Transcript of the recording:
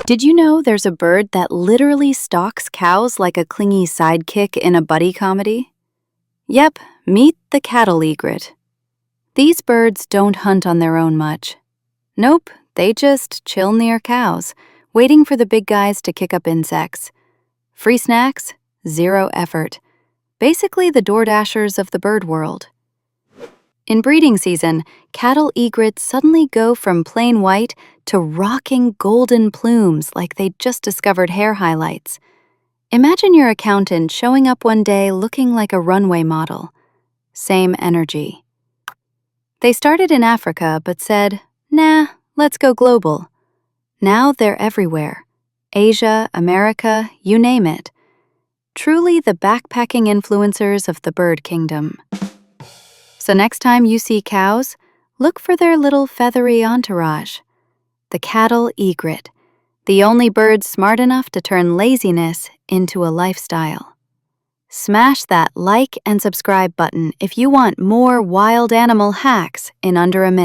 Did you know there's a bird that literally stalks cows like a clingy sidekick in a buddy comedy? Yep, meet the cattle egret. These birds don't hunt on their own much. Nope, they just chill near cows, waiting for the big guys to kick up insects. Free snacks, zero effort. Basically the DoorDashers of the bird world. In breeding season, cattle egrets suddenly go from plain white to rocking golden plumes like they just discovered hair highlights. Imagine your accountant showing up one day looking like a runway model. Same energy. They started in Africa but said, nah, let's go global. Now they're everywhere. Asia, America, you name it. Truly the backpacking influencers of the bird kingdom. So next time you see cows, look for their little feathery entourage. The cattle egret, the only bird smart enough to turn laziness into a lifestyle. Smash that like and subscribe button if you want more wild animal hacks in under a minute.